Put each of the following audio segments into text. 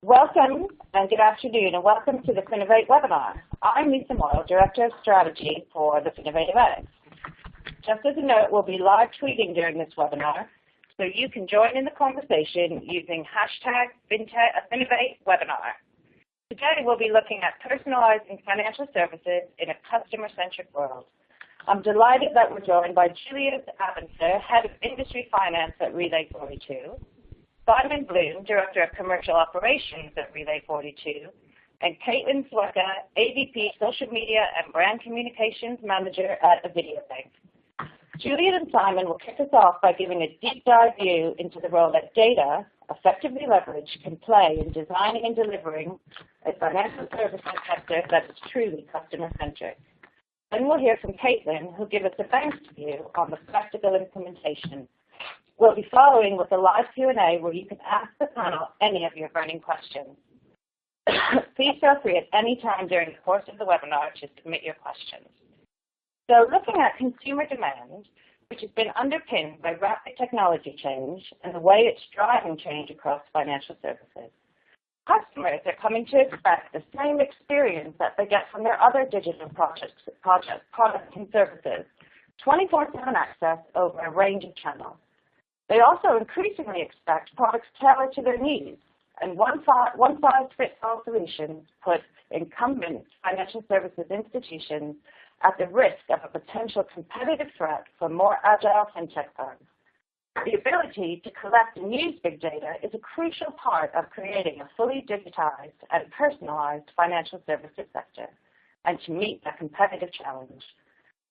Welcome and good afternoon, and welcome to the Finovate webinar. I'm Lisa Morrow, Director of Strategy for the Avidia Bank. Just as a note, we'll be live tweeting during this webinar, so you can join in the conversation using hashtag #FinovateWebinar. Today we'll be looking at personalizing financial services in a customer-centric world. I'm delighted that we're joined by Julius Abenzer, Head of Industry Finance at Relay42, Simon Bloom, Director of Commercial Operations at Relay42, and Caitlin Sweka, AVP Social Media and Brand Communications Manager at Avidia Bank. Julian and Simon will kick us off by giving a deep dive view into the role that data, effectively leveraged, can play in designing and delivering a financial services sector that is truly customer-centric. Then we'll hear from Caitlin, who'll give us a bank's view on the practical implementation. We'll be following with a live Q&A where you can ask the panel any of your burning questions. Please feel free at any time during the course of the webinar to submit your questions. So looking at consumer demand, which has been underpinned by rapid technology change and the way it's driving change across financial services, customers are coming to expect the same experience that they get from their other digital products and services, 24/7 access over a range of channels. They also increasingly expect products tailored to their needs, and one-size-fits-all solutions put incumbent financial services institutions at the risk of a potential competitive threat for more agile fintech firms. The ability to collect and use big data is a crucial part of creating a fully digitized and personalized financial services sector, and to meet that competitive challenge.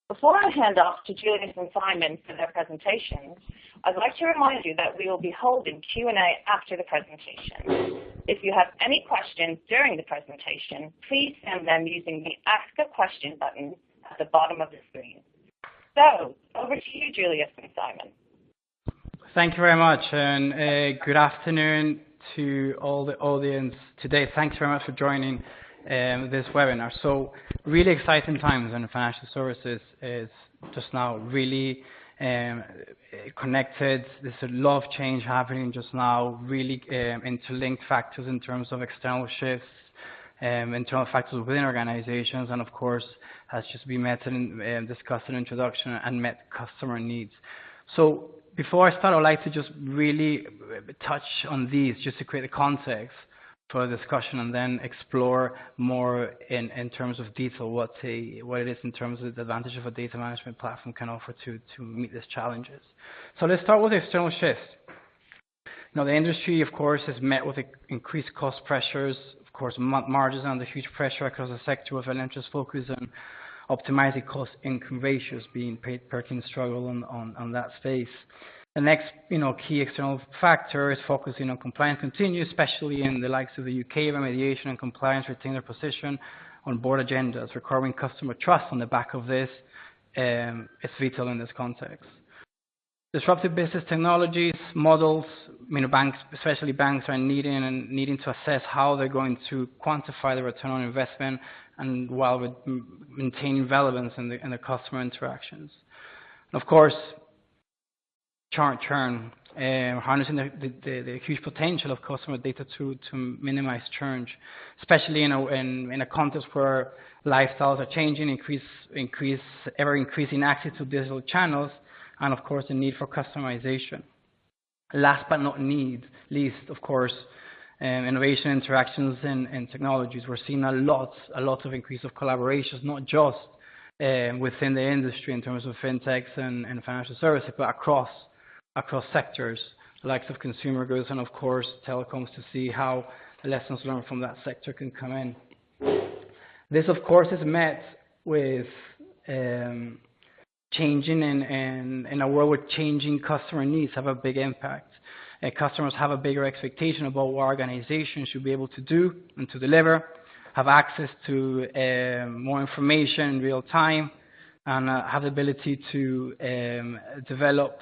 Before I hand off to Julius and Simon for their presentations, I'd like to remind you that we will be holding Q&A after the presentation. If you have any questions during the presentation, please send them using the Ask a Question button at the bottom of the screen. So, over to you, Julius and Simon. Thank you very much, and good afternoon to all the audience today. Thanks very much for joining this webinar. So really exciting times in financial services is just now really connected. There's a lot of change happening just now, really interlinked factors in terms of external shifts, internal factors within organizations, and of course has just been met and discussed in introduction and met customer needs. So before I start, I'd like to just really touch on these just to create a context for the discussion, and then explore more in terms of detail what it is in terms of the advantage of a data management platform can offer to meet these challenges. So let's start with the external shifts. Now the industry, of course, is met with increased cost pressures. Of course, margins are under huge pressure across the sector, with an interest focus on optimizing cost-income ratios being Perkins' struggle on that space. The next, key external factor is focusing on compliance continue, especially in the likes of the UK. Remediation and compliance retain their position on board agendas, recovering customer trust on the back of this. It's vital in this context. Disruptive business technologies, models, banks, especially banks, are needing to assess how they're going to quantify the return on investment, and while maintaining relevance in the customer interactions. Of course, churn, harnessing the huge potential of customer data to minimize churn, especially in a context where lifestyles are changing, ever increasing access to digital channels, and of course the need for customization. Last but not least, of course, innovation, interactions, and technologies. We're seeing a lot of increase of collaborations, not just within the industry in terms of fintechs and financial services, but across sectors, the likes of consumer goods and of course telecoms, to see how the lessons learned from that sector can come in. This of course is met with changing in a world where changing customer needs have a big impact. Customers have a bigger expectation about what organizations should be able to do and to deliver, have access to more information in real time, and have the ability to develop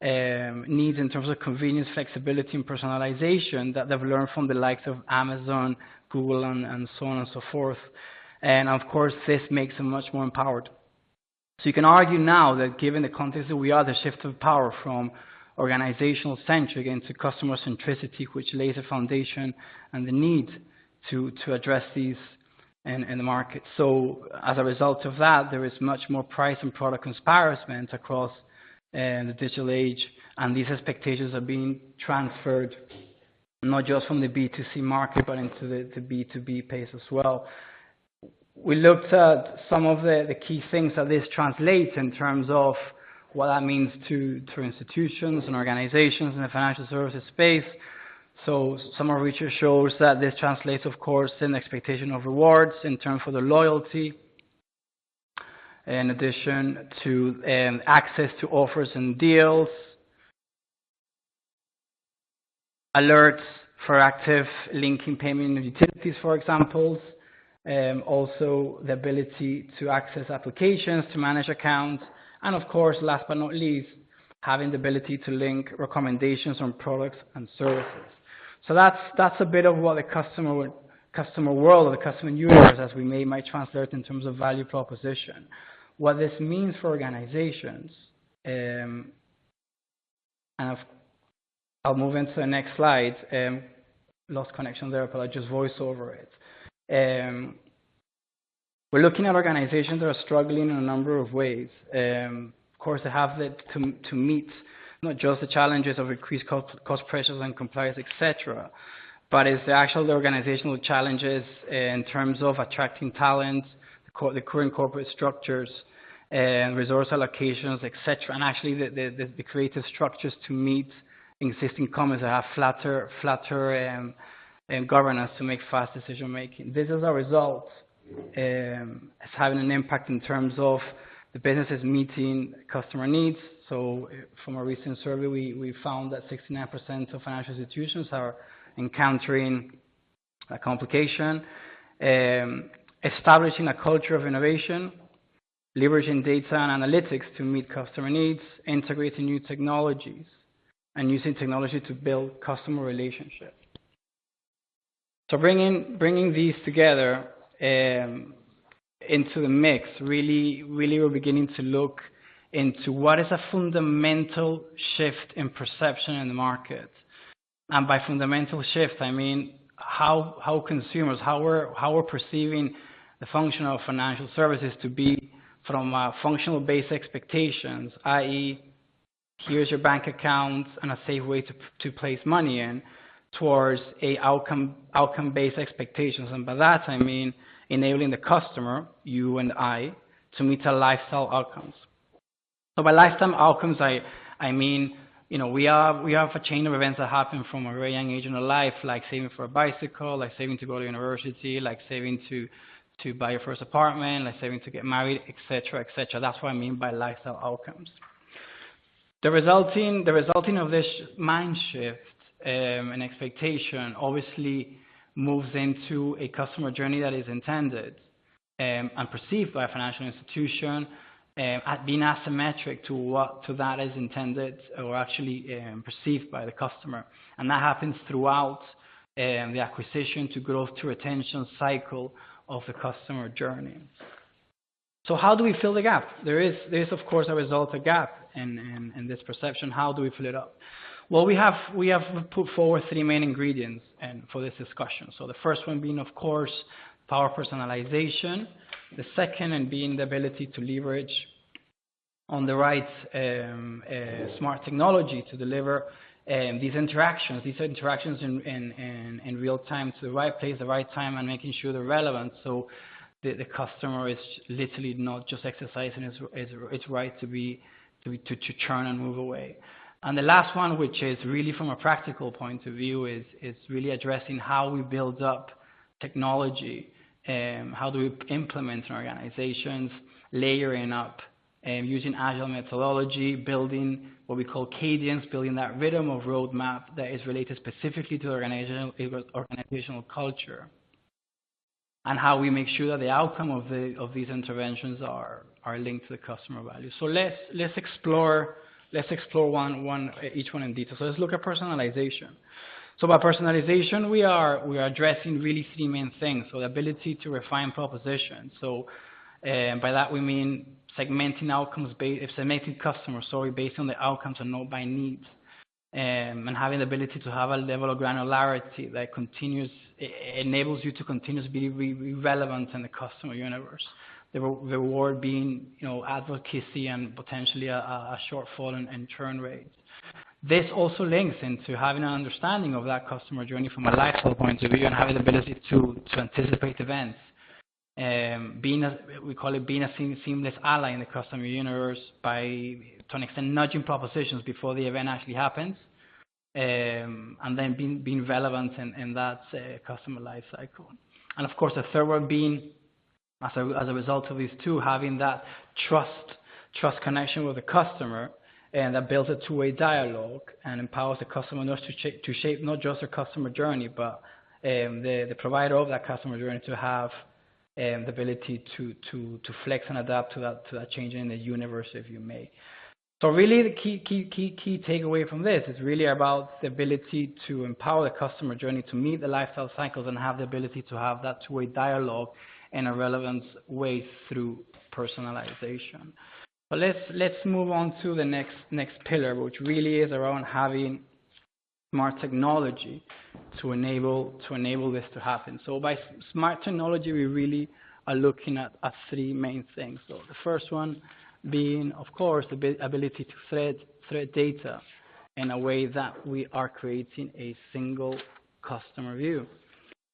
needs in terms of convenience, flexibility, and personalization that they've learned from the likes of Amazon, Google, and so on and so forth. And of course, this makes them much more empowered. So you can argue now that given the context that we are, the shift of power from organizational centric into customer centricity, which lays a foundation and the need to address these in the market. So as a result of that, there is much more price and product comparison across the digital age, and these expectations are being transferred not just from the B2C market, but into the B2B pace as well. We looked at some of the key things that this translates in terms of what that means to institutions and organizations in the financial services space. So some of our research shows that this translates, of course, in expectation of rewards in terms of the loyalty, in addition to access to offers and deals, alerts for active linking payment of utilities, for example, also the ability to access applications, to manage accounts, and of course, last but not least, having the ability to link recommendations on products and services. So that's a bit of what the customer world or the customer universe, as we might translate in terms of value proposition. What this means for organizations, and I'll move into the next slide. Lost connection there, but I'll just voice over it. We're looking at organizations that are struggling in a number of ways. Of course, they have to meet not just the challenges of increased cost pressures and compliance, etc., but it's the organizational challenges in terms of attracting talent, the current corporate structures, and resource allocations, etc., and actually the creative structures to meet existing incumbents that have flatter governance to make fast decision making. This is a result. It's having an impact in terms of the businesses meeting customer needs. So from a recent survey, we found that 69% of financial institutions are encountering a complication. Establishing a culture of innovation, leveraging data and analytics to meet customer needs, integrating new technologies, and using technology to build customer relationships. So bringing these together into the mix, really we're beginning to look into what is a fundamental shift in perception in the market. And by fundamental shift, I mean how consumers, how we're perceiving the function of financial services to be from functional-based expectations, i.e., here's your bank account and a safe way to place money in, towards a outcome-based expectations. And by that, I mean enabling the customer, you and I, to meet our lifestyle outcomes. So by lifetime outcomes, I mean, we have a chain of events that happen from a very young age in our life, like saving for a bicycle, like saving to go to university, like saving to buy your first apartment, like saving to get married, etc., etc. That's what I mean by lifestyle outcomes. The resulting of this mind shift and expectation obviously moves into a customer journey that is intended and perceived by a financial institution at being asymmetric to that is intended or actually perceived by the customer. And that happens throughout the acquisition to growth to retention cycle of the customer journey. So how do we fill the gap? There is of course a result, a gap in this perception. How do we fill it up? Well, we have put forward three main ingredients for this discussion. So the first one being, of course, power personalization. The second being the ability to leverage on the right smart technology to deliver these interactions in real time to the right place, the right time, and making sure they're relevant. So the customer is literally not just exercising its right to churn and move away. And the last one, which is really from a practical point of view, is really addressing how we build up technology, how do we implement in organizations, layering up, using agile methodology, building what we call cadence, building that rhythm of roadmap that is related specifically to organizational culture, and how we make sure that the outcome of these interventions are linked to the customer value. So let's explore each one in detail. So let's look at personalization. So by personalization, we are addressing really three main things. So the ability to refine propositions. So by that we mean segmenting outcomes, segmenting customers, based on the outcomes and not by needs. And having the ability to have a level of granularity that enables you to continuously be relevant in the customer universe. The reward being, advocacy and potentially a shortfall in churn rates. This also links into having an understanding of that customer journey from a lifestyle point of view and having the ability to anticipate events. We call it being a seamless ally in the customer universe by, to an extent, nudging propositions before the event actually happens, and then being relevant in that customer life cycle. And of course, the third one being, as a result of these two, having that trust connection with the customer, and that builds a two-way dialogue and empowers the customer to shape not just their customer journey, but the provider of that customer journey to have the ability to flex and adapt to that change in the universe, if you may. So really, the key takeaway from this is really about the ability to empower the customer journey to meet the lifestyle cycles and have the ability to have that two-way dialogue in a relevant way through personalization. But let's move on to the next pillar, which really is around having smart technology to enable this to happen. So by smart technology, we really are looking at three main things. So the first one being, of course, the ability to thread data in a way that we are creating a single customer view.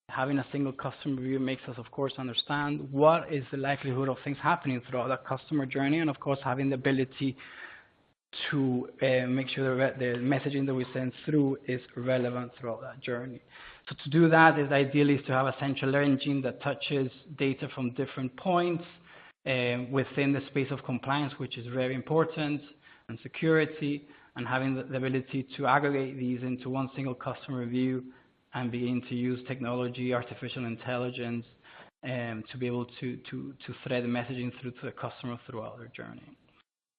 Having a single customer view makes us, of course, understand what is the likelihood of things happening throughout that customer journey, and of course, having the ability to make sure that the messaging that we send through is relevant throughout that journey. So to do that is ideally to have a central engine that touches data from different points within the space of compliance, which is very important, and security, and having the ability to aggregate these into one single customer view and begin to use technology, artificial intelligence, to be able to thread the messaging through to the customer throughout their journey.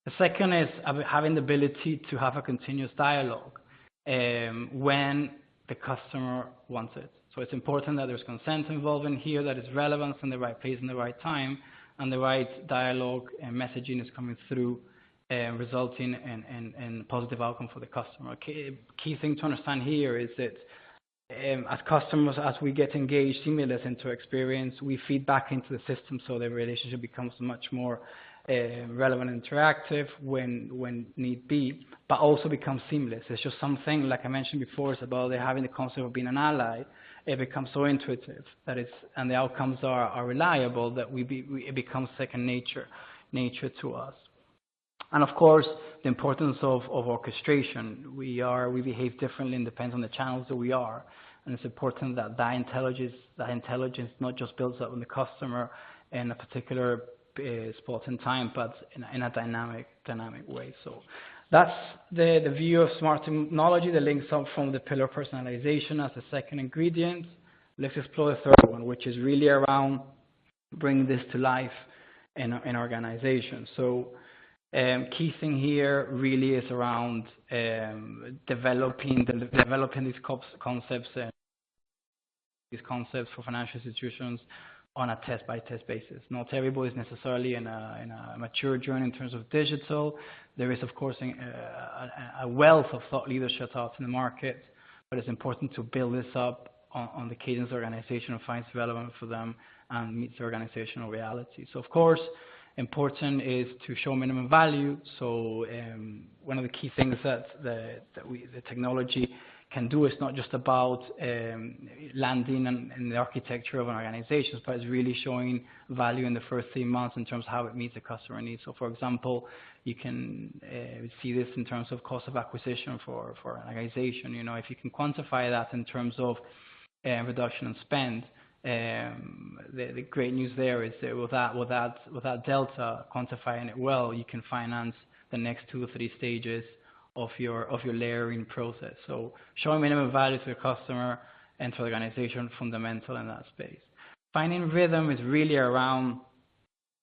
The second is having the ability to have a continuous dialogue when the customer wants it. So it's important that there's consent involved in here, that is relevant in the right place and the right time, and the right dialogue and messaging is coming through, resulting in positive outcome for the customer. Key thing to understand here is that as customers, as we get engaged, stimulus into experience, we feed back into the system, so the relationship becomes much more relevant and interactive when need be, but also becomes seamless. It's just something, like I mentioned before, it's about having the concept of being an ally. It becomes so intuitive and the outcomes are reliable that it becomes second nature to us. And of course, the importance of orchestration. We behave differently and depends on the channels that we are. And it's important that intelligence not just builds up on the customer in a particular spot in time, but in a dynamic way. So that's the view of smart technology that links up from the pillar personalization as the second ingredient. Let's explore the third one, which is really around bringing this to life in organizations. So key thing here really is around developing these concepts for financial institutions on a test-by-test basis. Not everybody is necessarily in a mature journey in terms of digital. There is, of course, a wealth of thought leadership out in the market, but it's important to build this up on the cadence organization and finds relevant for them and meets the organizational reality. So, of course, important is to show minimum value. So one of the key things that the technology can do is not just about landing in the architecture of an organization, but it's really showing value in the first 3 months in terms of how it meets the customer needs. So, for example, you can see this in terms of cost of acquisition for an organization. If you can quantify that in terms of reduction in spend, the great news there is that with that delta, quantifying it well, you can finance the next 2 or 3 stages of your layering process. So showing minimum value to the customer and to the organization, fundamental in that space. Finding rhythm is really around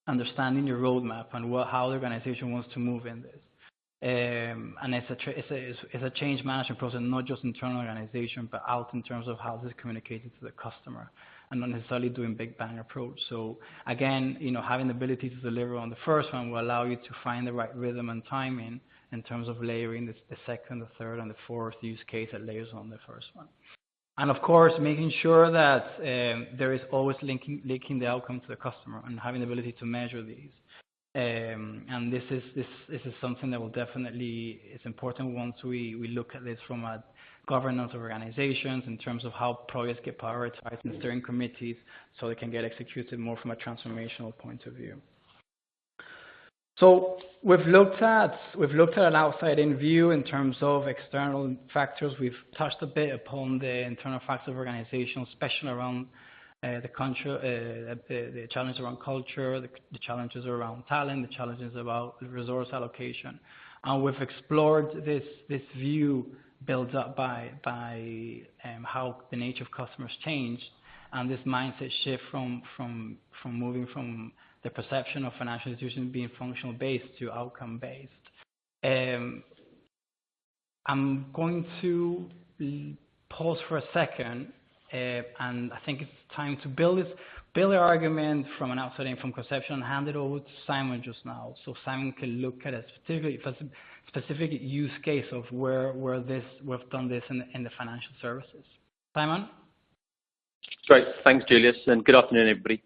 understanding your roadmap and how the organization wants to move in this. And it's a change management process, not just internal organization, but out in terms of how this is communicated to the customer. and not necessarily doing big bang approach. So again, having the ability to deliver on the first one will allow you to find the right rhythm and timing in terms of layering the second, the third, and the fourth use case that layers on the first one. And of course, making sure that there is always linking the outcome to the customer and having the ability to measure these. And this is something that will definitely is important once we look at this from a governance of organizations in terms of how projects get prioritized in steering committees so they can get executed more from a transformational point of view. So we've looked at an outside-in view in terms of external factors. We've touched a bit upon the internal factors of organizations, especially around the challenges around culture, the challenges around talent, the challenges about resource allocation. And we've explored this view built up by how the nature of customers changed, and this mindset shift from moving from the perception of financial institutions being functional based to outcome based. I'm going to pause for a second, and I think it's time to build the argument from an outside in, from conception, and hand it over to Simon just now, so Simon can look at a specific use case of where we've done this in the financial services. Simon? Great, thanks Julius, and good afternoon everybody.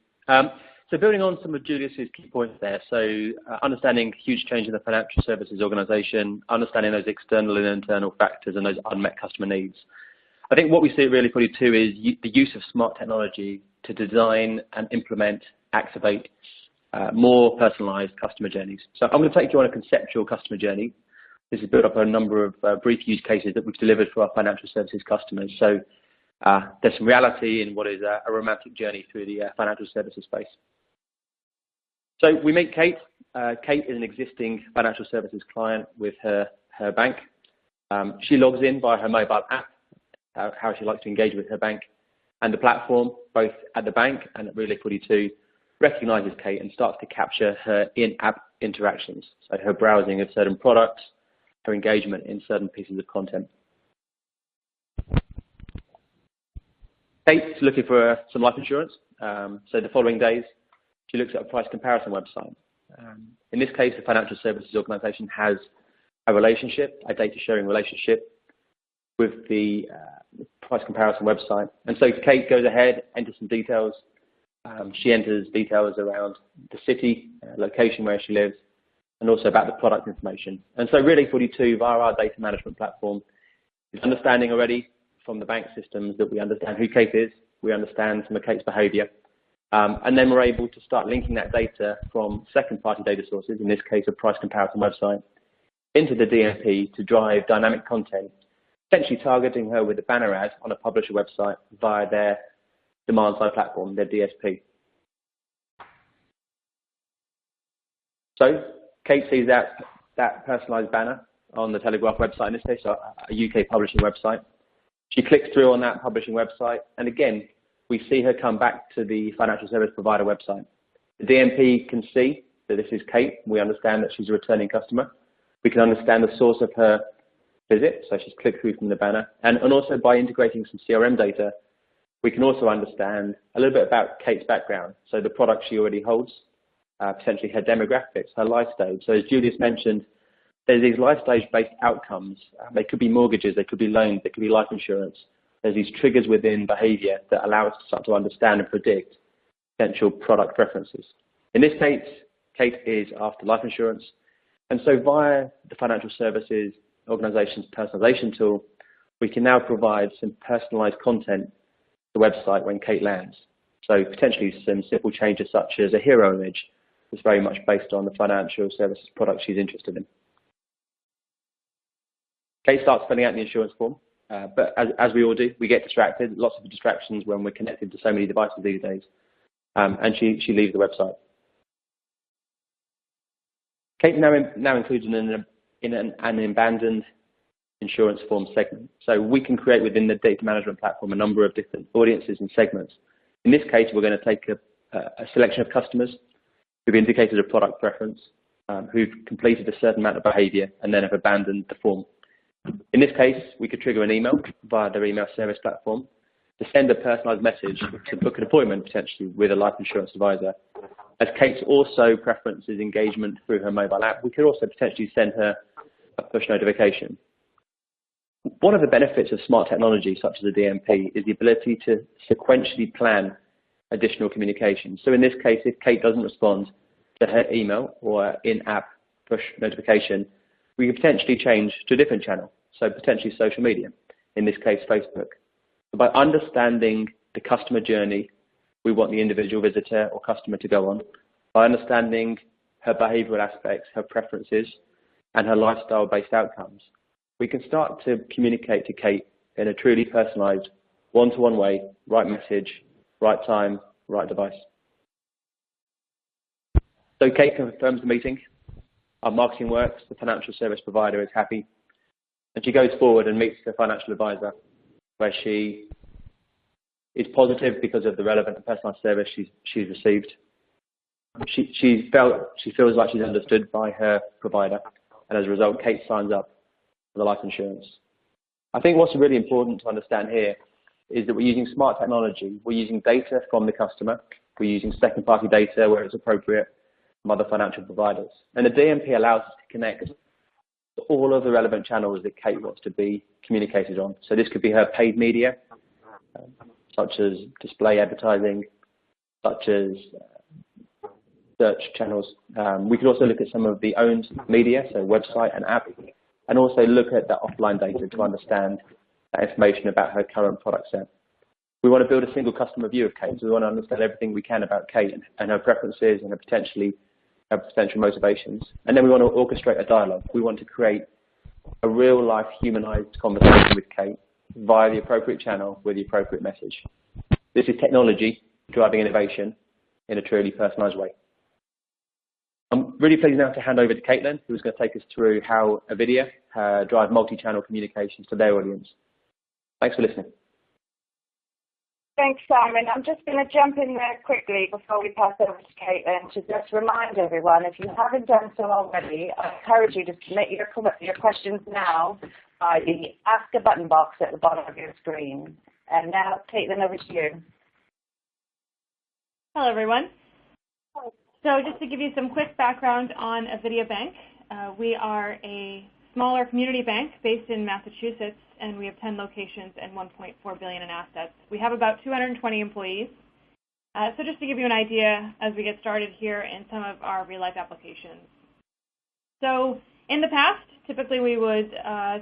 So building on some of Julius's key points there, so understanding huge change in the financial services organisation, understanding those external and internal factors and those unmet customer needs. I think what we see at Really 42 is the use of smart technology to design and implement, activate more personalised customer journeys. So I'm going to take you on a conceptual customer journey. This is built up on a number of brief use cases that we've delivered for our financial services customers. So there's some reality in what is a romantic journey through the financial services space. So we meet Kate. Kate is an existing financial services client with her bank. She logs in via her mobile app, how she likes to engage with her bank, and the platform, both at the bank and at Really 42, recognises Kate and starts to capture her in-app interactions, so her browsing of certain products, her engagement in certain pieces of content. Kate's looking for some life insurance, so the following days she looks at a price comparison website. In this case, the financial services organisation has a relationship, a data sharing relationship with the price comparison website. And so Kate goes ahead, enters some details. She enters details around the city, location where she lives, and also about the product information. And so Really 42, via our data management platform, is understanding already from the bank systems that we understand who Kate is, we understand some of Kate's behaviour, and then we're able to start linking that data from second-party data sources, in this case a price comparison website, into the DMP to drive dynamic content, essentially targeting her with a banner ad on a publisher website via their demand-side platform, their DSP. So Kate sees that personalised banner on the Telegraph website, in this case a UK publishing website. She clicks through on that publishing website, and again, we see her come back to the financial service provider website. The DMP can see that this is Kate. We understand that she's a returning customer. We can understand the source of her visit, so she's clicked through from the banner. And also by integrating some CRM data, we can also understand a little bit about Kate's background, so the product she already holds, potentially her demographics, her life stage. So as Julius mentioned, there's these life stage-based outcomes. They could be mortgages, they could be loans, they could be life insurance. There's these triggers within behaviour that allow us to start to understand and predict potential product preferences. In this case, Kate is after life insurance. And so via the financial services organisation's personalisation tool, we can now provide some personalised content to the website when Kate lands. So potentially some simple changes such as a hero image that's very much based on the financial services product she's interested in. Kate starts filling out the insurance form, but as we all do, we get distracted, lots of distractions when we're connected to so many devices these days, and she leaves the website. Kate now includes in an abandoned insurance form segment. So we can create within the data management platform a number of different audiences and segments. In this case, we're going to take a selection of customers who've indicated a product preference, who've completed a certain amount of behaviour and then have abandoned the form. In this case, we could trigger an email via their email service platform to send a personalised message to book an appointment potentially with a life insurance advisor. As Kate also preferences engagement through her mobile app, we could also potentially send her a push notification. One of the benefits of smart technology, such as a DMP, is the ability to sequentially plan additional communication. So in this case, if Kate doesn't respond to her email or in-app push notification, we could potentially change to a different channel, so potentially social media, in this case, Facebook. So by understanding the customer journey we want the individual visitor or customer to go on, by understanding her behavioural aspects, her preferences, and her lifestyle-based outcomes, we can start to communicate to Kate in a truly personalised, one-to-one way, right message, right time, right device. So Kate confirms the meeting. Our marketing works. The financial service provider is happy. And she goes forward and meets the financial advisor, where she is positive because of the relevant and personalised service she's received. She feels like she's understood by her provider. And as a result, Kate signs up for the life insurance. I think what's really important to understand here is that we're using smart technology. We're using data from the customer. We're using second-party data where it's appropriate from other financial providers. And the DMP allows us to connect to all of the relevant channels that Kate wants to be communicated on. So this could be her paid media, such as display advertising, such as search channels. We could also look at some of the owned media, so website and app, and also look at that offline data to understand that information about her current product set. We want to build a single customer view of Kate, so we want to understand everything we can about Kate and her preferences and her potential motivations. And then we want to orchestrate a dialogue. We want to create a real-life, humanized conversation with Kate via the appropriate channel with the appropriate message. This is technology driving innovation in a truly personalized way. I'm really pleased now to hand over to Caitlin, who's going to take us through how Avidia drive multi-channel communications to their audience. Thanks for listening. Thanks, Simon. I'm just going to jump in there quickly before we pass over to Caitlin to just remind everyone, if you haven't done so already, I encourage you to submit your questions now by the Ask a Button box at the bottom of your screen. And now, Caitlin, over to you. Hello, everyone. So just to give you some quick background on Avidia Bank, we are a smaller community bank based in Massachusetts, and we have 10 locations and $1.4 billion in assets. We have about 220 employees. So just to give you an idea as we get started here in some of our real-life applications. So in the past, typically we would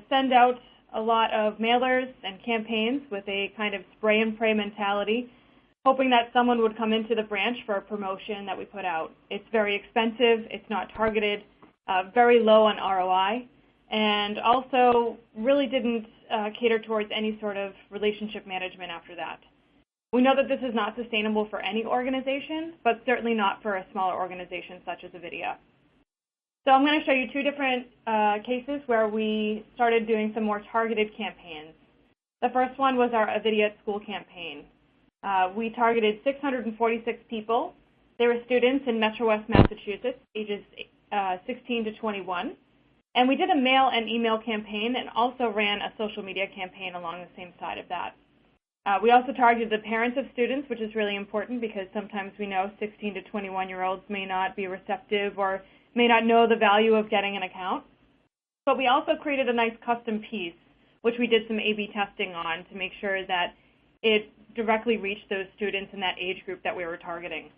send out a lot of mailers and campaigns with a kind of spray and pray mentality, hoping that someone would come into the branch for a promotion that we put out. It's very expensive, it's not targeted, very low on ROI, and also really didn't cater towards any sort of relationship management after that. We know that this is not sustainable for any organization, but certainly not for a smaller organization such as Avidia. So I'm going to show you two different cases where we started doing some more targeted campaigns. The first one was our Avidia at School campaign. We targeted 646 people. They were students in Metro West Massachusetts, ages 16 to 21. And we did a mail and email campaign and also ran a social media campaign along the same side of that. We also targeted the parents of students, which is really important because sometimes we know 16 to 21-year-olds may not be receptive or may not know the value of getting an account. But we also created a nice custom piece, which we did some A/B testing on to make sure that it directly reached those students in that age group that we were targeting.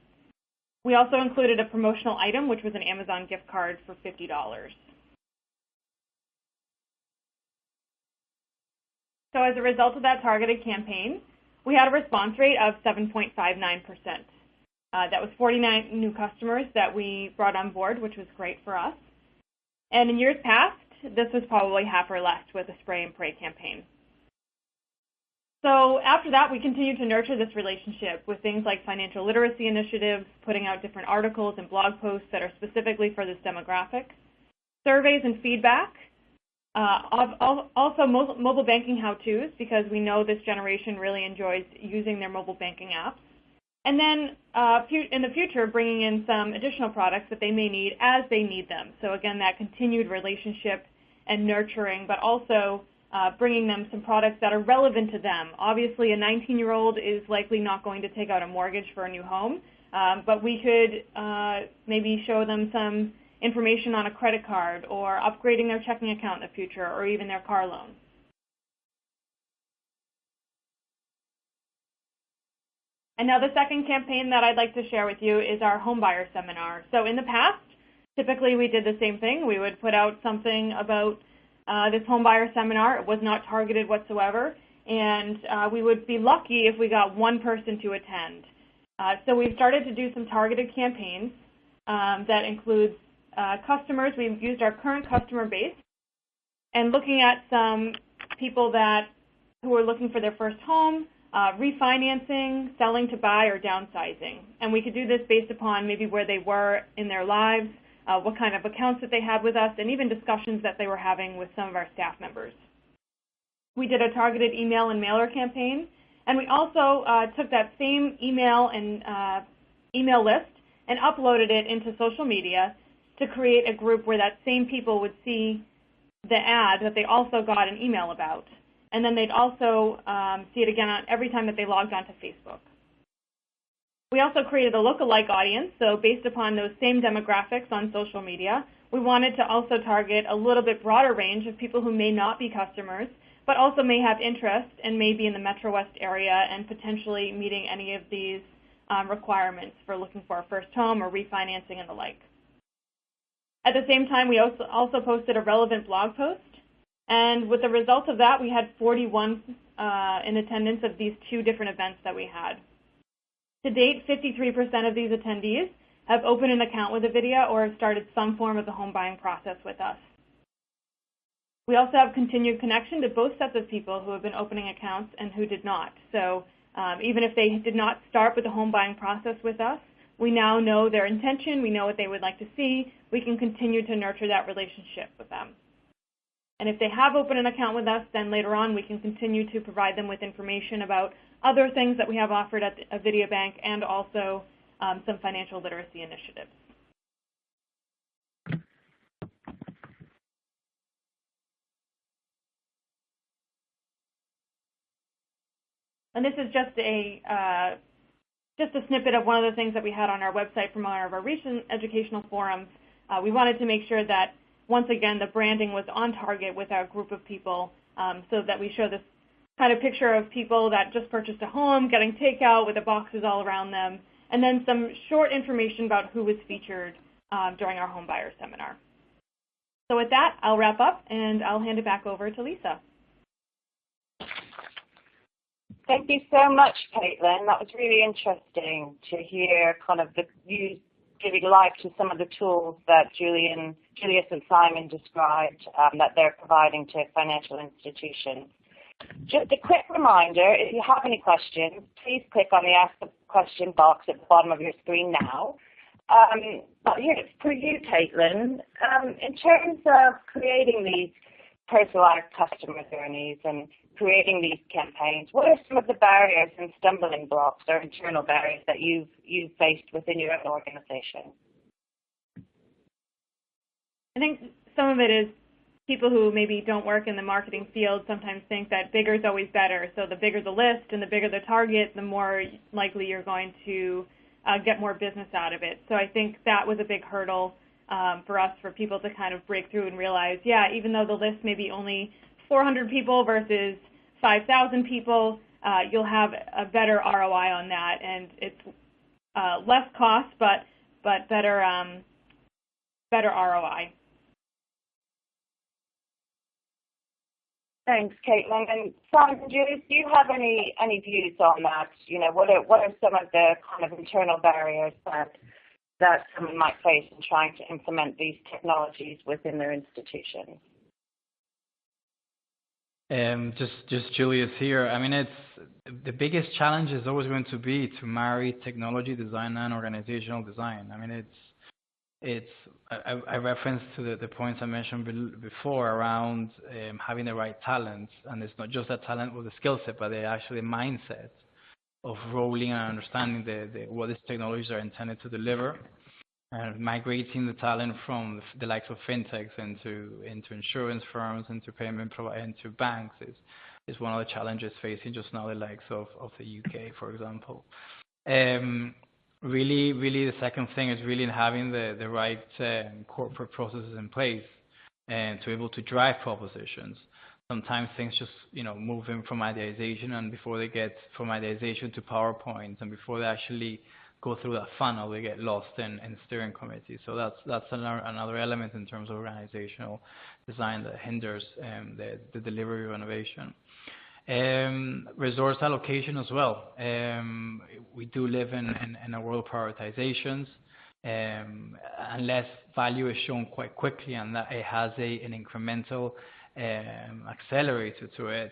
We also included a promotional item, which was an Amazon gift card for $50. So as a result of that targeted campaign, we had a response rate of 7.59%. That was 49 new customers that we brought on board, which was great for us. And in years past, this was probably half or less with a spray and pray campaign. So after that, we continued to nurture this relationship with things like financial literacy initiatives, putting out different articles and blog posts that are specifically for this demographic, surveys and feedback, also mobile banking how-tos, because we know this generation really enjoys using their mobile banking apps. And then in the future, bringing in some additional products that they may need as they need them. So again, that continued relationship and nurturing, but also bringing them some products that are relevant to them. Obviously, a 19-year-old is likely not going to take out a mortgage for a new home, but we could maybe show them some information on a credit card or upgrading their checking account in the future or even their car loan. And now the second campaign that I'd like to share with you is our home buyer seminar. So in the past, typically we did the same thing. We would put out something about this home buyer seminar. It was not targeted whatsoever, and we would be lucky if we got one person to attend. So we've started to do some targeted campaigns that includes customers. We've used our current customer base and looking at some people who are looking for their first home, refinancing, selling to buy, or downsizing. And we could do this based upon maybe where they were in their lives, what kind of accounts that they had with us, and even discussions that they were having with some of our staff members. We did a targeted email and mailer campaign, and we also took that same email and email list and uploaded it into social media to create a group where that same people would see the ad that they also got an email about. And then they'd also see it again every time that they logged onto Facebook. We also created a lookalike audience, so based upon those same demographics on social media, we wanted to also target a little bit broader range of people who may not be customers, but also may have interest and may be in the Metro West area and potentially meeting any of these requirements for looking for a first home or refinancing and the like. At the same time, we also posted a relevant blog post, and with the result of that, we had 41 in attendance of these two different events that we had. To date, 53% of these attendees have opened an account with Avidia or have started some form of the home buying process with us. We also have continued connection to both sets of people who have been opening accounts and who did not. So even if they did not start with the home buying process with us, we now know their intention, we know what they would like to see, we can continue to nurture that relationship with them. And if they have opened an account with us, then later on we can continue to provide them with information about other things that we have offered at Avidia Bank and also some financial literacy initiatives. And this is just a snippet of one of the things that we had on our website from one of our recent educational forums. We wanted to make sure that, once again, the branding was on target with our group of people so that we show this kind of picture of people that just purchased a home, getting takeout with the boxes all around them, and then some short information about who was featured during our home buyer seminar. So with that, I'll wrap up and I'll hand it back over to Lisa. Thank you so much, Caitlin. That was really interesting to hear kind of you giving life to some of the tools that Julius and Simon described that they're providing to financial institutions. Just a quick reminder, if you have any questions, please click on the Ask a Question box at the bottom of your screen now. But here, for you, Caitlin, in terms of creating these personalized customer journeys and creating these campaigns, what are some of the barriers and stumbling blocks or internal barriers that you've faced within your own organization? I think some of it is people who maybe don't work in the marketing field sometimes think that bigger is always better. So the bigger the list and the bigger the target, the more likely you're going to get more business out of it. So I think that was a big hurdle for us, for people to kind of break through and realize, yeah, even though the list may be only 400 people versus 5,000 people, you'll have a better ROI on that, and it's less cost, but better ROI. Thanks, Caitlin. And Simon, Julius, do you have any views on that? You know, what are some of the kind of internal barriers that someone might face in trying to implement these technologies within their institution? Just Julius here. I mean, the biggest challenge is always going to be to marry technology design and organizational design. I mean, I referenced to the points I mentioned before around having the right talent, and it's not just that talent with the skill set, but the actually mindset of rolling and understanding what these technologies are intended to deliver. migrating the talent from the likes of fintechs into insurance firms, into into banks is one of the challenges facing just now the likes of the UK, for example. Really, the second thing is really having the right corporate processes in place and to be able to drive propositions. Sometimes things just, move in from ideation, and before they get from ideation to PowerPoint, and before they actually go through that funnel, they get lost in steering committees. So that's another element in terms of organizational design that hinders the delivery of innovation. Resource allocation as well. We do live in a world of prioritizations. Unless value is shown quite quickly and that it has an incremental accelerator to it,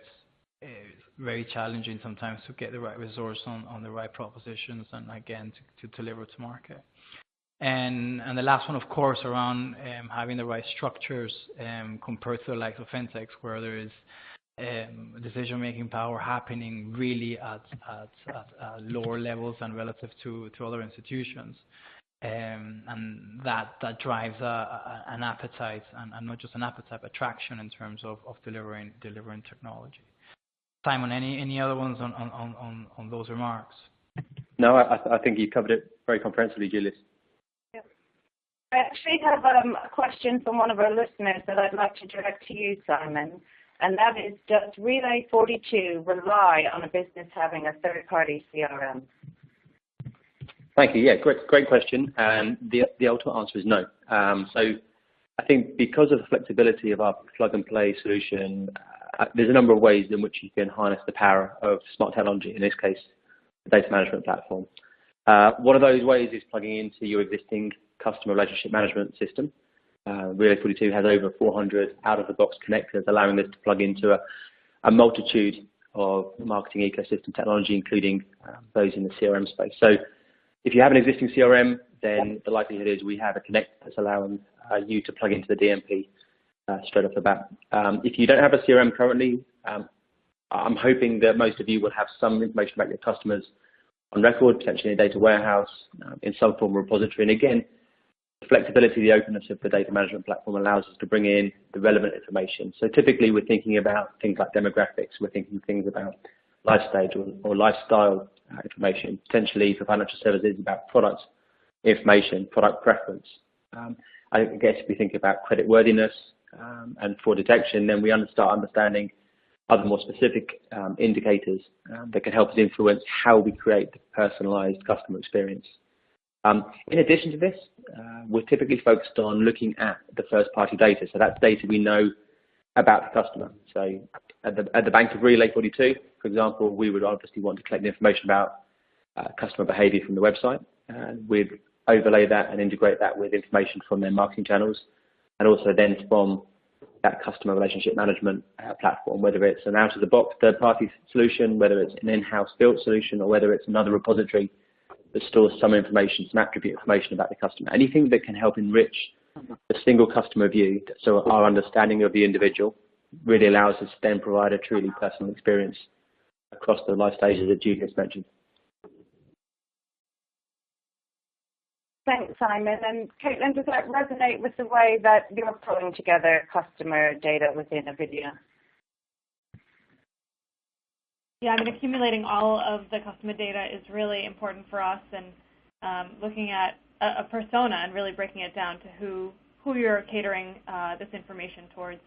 it's very challenging sometimes to get the right resource on the right propositions and again to deliver to market. And the last one, of course, around having the right structures compared to the likes of fintechs, where there is decision-making power happening really at lower levels and relative to other institutions. And that drives an appetite, and not just an appetite, but traction in terms of delivering technology. Simon, any other ones on those remarks? No, I think you covered it very comprehensively, Julius. Yeah. I actually have a question from one of our listeners that I'd like to direct to you, Simon, and that is, does Relay 42 rely on a business having a third-party CRM? Thank you. Yeah, great question. And the ultimate answer is no. So I think because of the flexibility of our plug-and-play solution, there's a number of ways in which you can harness the power of smart technology, in this case, the data management platform. One of those ways is plugging into your existing customer relationship management system. Relay 42 has over 400 out-of-the-box connectors, allowing this to plug into a multitude of marketing ecosystem technology, including those in the CRM space. So if you have an existing CRM, then the likelihood is we have a connector that's allowing you to plug into the DMP straight off the bat. If you don't have a CRM currently, I'm hoping that most of you will have some information about your customers on record, potentially in a data warehouse, in some form of repository. And again, the flexibility, the openness of the data management platform allows us to bring in the relevant information. So typically we're thinking about things like demographics, we're thinking things about life stage or lifestyle information, potentially for financial services about product information, product preference. I guess if we think about credit worthiness and fraud detection, then we start understanding other more specific indicators that can help us influence how we create the personalized customer experience. In addition to this, we're typically focused on looking at the first-party data. So that's data we know about the customer. So at the Bank of Relay 42, for example, we would obviously want to collect the information about customer behavior from the website. And we'd overlay that and integrate that with information from their marketing channels, and also then from that customer relationship management platform, whether it's an out-of-the-box third-party solution, whether it's an in-house built solution, or whether it's another repository that stores some information, some attribute information about the customer. Anything that can help enrich the single customer view, so our understanding of the individual really allows us to then provide a truly personal experience across the life stages that Julius mentioned. Thanks, Simon. And Caitlin, does that resonate with the way that you're pulling together customer data within Avidia? Yeah, I mean, accumulating all of the customer data is really important for us, and looking at a persona and really breaking it down to who you're catering this information towards.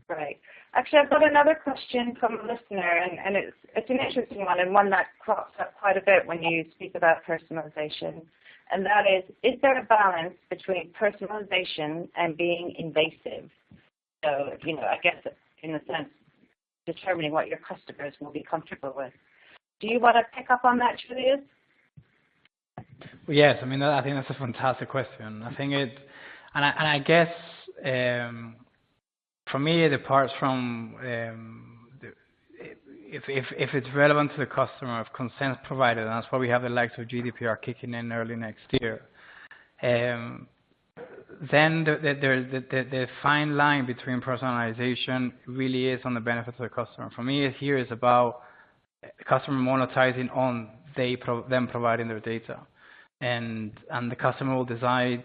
Right. Actually, I've got another question from a listener, and it's an interesting one, and one that crops up quite a bit when you speak about personalization. And that is there a balance between personalization and being invasive? So, I guess in a sense, determining what your customers will be comfortable with. Do you want to pick up on that, Julius? Well, yes, I mean, I think that's a fantastic question. I think I guess for me, it departs from if it's relevant to the customer, if consent provided, and that's why we have the likes of GDPR kicking in early next year. Then the fine line between personalization really is on the benefit of the customer. For me, here is about customer monetizing on them providing their data. and the customer will decide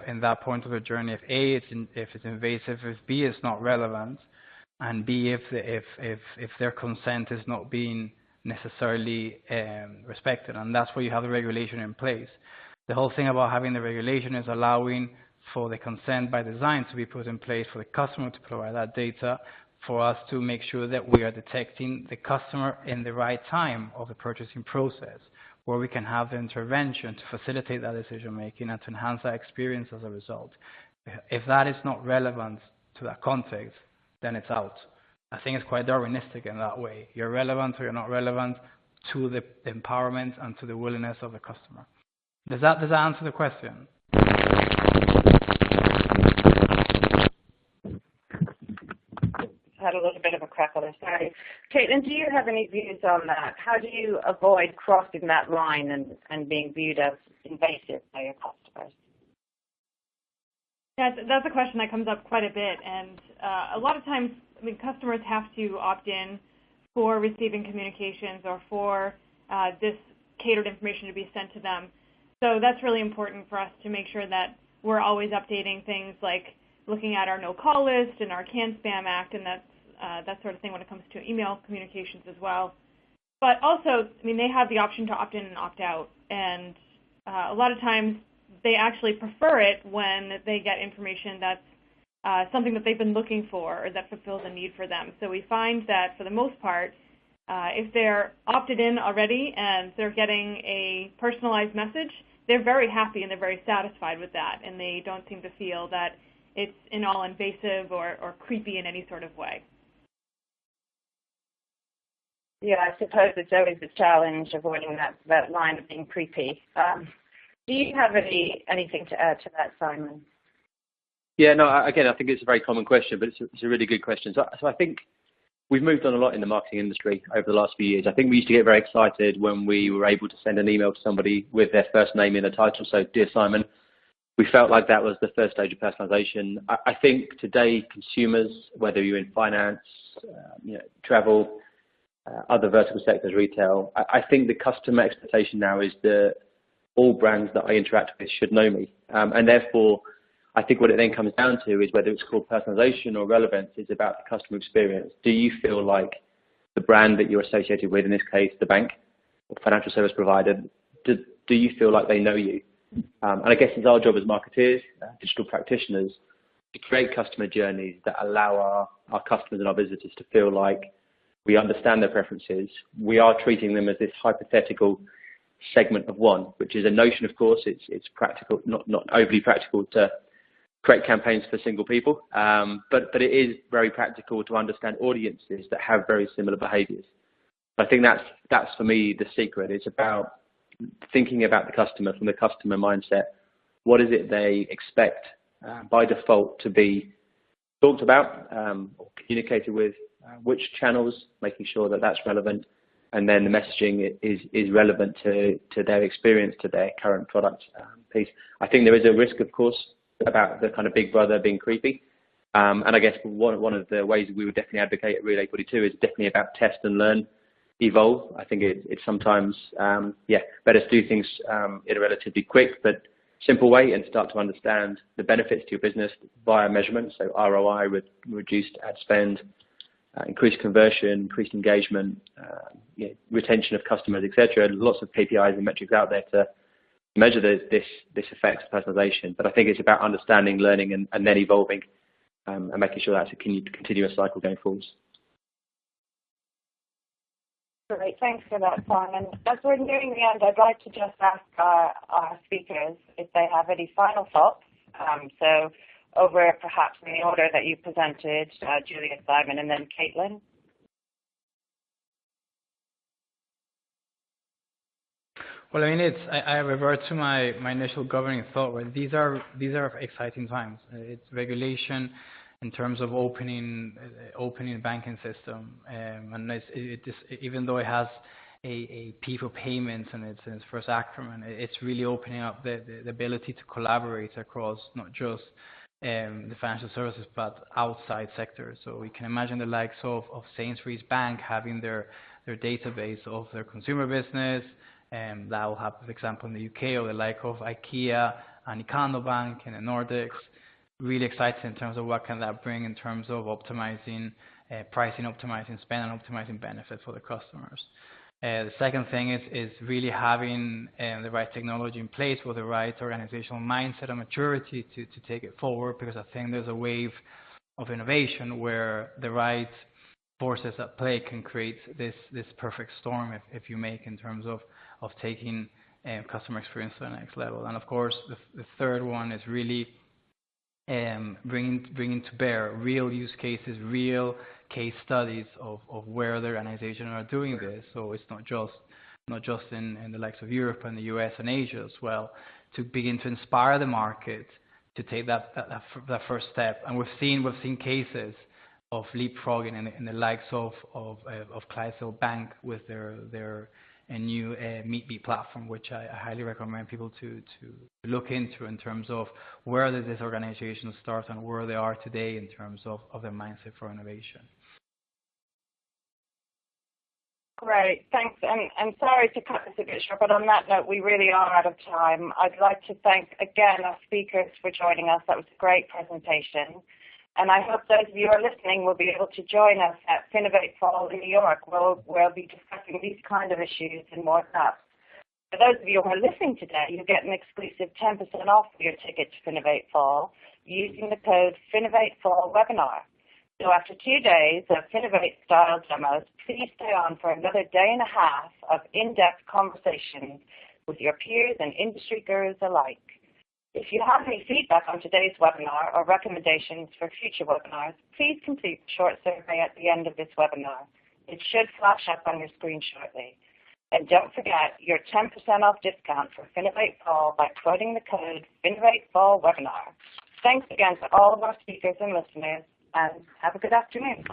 in that point of the journey if A, if it's invasive, if B, it's not relevant, and B, if their consent is not being necessarily respected. And that's where you have the regulation in place. The whole thing about having the regulation is allowing for the consent by design to be put in place for the customer to provide that data, for us to make sure that we are detecting the customer in the right time of the purchasing process, where we can have the intervention to facilitate that decision making and to enhance that experience as a result. If that is not relevant to that context, then it's out. I think it's quite Darwinistic in that way. You're relevant or you're not relevant to the empowerment and to the willingness of the customer. Does that answer the question? Had a little bit of a crackle there, sorry. Caitlin, do you have any views on that? How do you avoid crossing that line and being viewed as invasive by your customers? Yeah, that's a question that comes up quite a bit, and a lot of times, I mean, customers have to opt in for receiving communications or for this catered information to be sent to them. So that's really important for us to make sure that we're always updating things like looking at our no-call list and our Can-Spam Act, and that sort of thing when it comes to email communications as well. But also, I mean, they have the option to opt in and opt out, and a lot of times they actually prefer it when they get information that's something that they've been looking for or that fulfills a need for them. So we find that for the most part, if they're opted in already and they're getting a personalized message, they're very happy and they're very satisfied with that, and they don't seem to feel that it's in all invasive or creepy in any sort of way. Yeah, I suppose it's always a challenge avoiding that line of being creepy. Do you have anything to add to that, Simon? Yeah, no, again, I think it's a very common question, but it's a really good question. So I think we've moved on a lot in the marketing industry over the last few years. I think we used to get very excited when we were able to send an email to somebody with their first name in the title. So, Dear Simon, we felt like that was the first stage of personalization. I think today consumers, whether you're in finance, travel, other vertical sectors, retail, I think the customer expectation now is that all brands that I interact with should know me. And therefore, I think what it then comes down to is whether it's called personalization or relevance is about the customer experience. Do you feel like the brand that you're associated with, in this case, the bank or financial service provider, do you feel like they know you? And I guess it's our job as marketeers, digital practitioners, to create customer journeys that allow our customers and our visitors to feel like we understand their preferences. We are treating them as this hypothetical segment of one, which is a notion, of course. It's practical, not overly practical to create campaigns for single people, but it is very practical to understand audiences that have very similar behaviours. I think that's for me the secret. It's about thinking about the customer from the customer mindset. What is it they expect by default to be talked about or communicated with? Which channels, making sure that that's relevant, and then the messaging is relevant to their experience, to their current product piece. I think there is a risk, of course, about the kind of big brother being creepy. And I guess one of the ways we would definitely advocate at Relay 42 is definitely about test and learn, evolve. I think it's sometimes, better to do things in a relatively quick but simple way and start to understand the benefits to your business via measurement. So ROI, reduced ad spend, increased conversion, increased engagement, retention of customers, etc. Lots of KPIs and metrics out there to measure this effect of personalization. But I think it's about understanding, learning, and then evolving, and making sure that's a continuous cycle going forwards. Great, thanks for that, Simon. As we're nearing the end, I'd like to just ask our speakers if they have any final thoughts. So over perhaps in the order that you presented, Julia, Simon, and then Caitlin. Well, I mean, I revert to my initial governing thought, where these are exciting times. It's regulation in terms of opening the banking system, and even though it has a P for payments and it's in its first acronym, it's really opening up the ability to collaborate across not just the financial services but outside sectors. So we can imagine the likes of Sainsbury's Bank having their database of their consumer business, that will happen, for example, in the UK, or the like of IKEA and Ikano Bank in the Nordics. Really excited in terms of what can that bring in terms of optimizing pricing, optimizing spend, and optimizing benefits for the customers. The second thing is really having the right technology in place with the right organizational mindset and maturity to take it forward, because I think there's a wave of innovation where the right forces at play can create this perfect storm if you make in terms of taking customer experience to the next level. And of course, the third one is really bringing to bear real use cases, real case studies of where the organizations are doing this. So it's not just in the likes of Europe and the US and Asia as well, to begin to inspire the market to take that first step. And we've seen cases of leapfrogging in the likes of Clydesdale Bank with their new Meetbeat platform, which I highly recommend people to look into in terms of where did this organization start and where they are today in terms of their mindset for innovation. Great, thanks. And sorry to cut this a bit short, but on that note, we really are out of time. I'd like to thank again our speakers for joining us. That was a great presentation. And I hope those of you who are listening will be able to join us at Finovate Fall in New York, where we'll be discussing these kind of issues in more depth. For those of you who are listening today, you'll get an exclusive 10% off your ticket to Finovate Fall using the code FinovateFallWebinar. So after 2 days of Finovate-style demos, please stay on for another day and a half of in-depth conversations with your peers and industry gurus alike. If you have any feedback on today's webinar or recommendations for future webinars, please complete the short survey at the end of this webinar. It should flash up on your screen shortly. And don't forget your 10% off discount for Finovate Fall by quoting the code FinovateFallWebinar. Thanks again to all of our speakers and listeners, and have a good afternoon.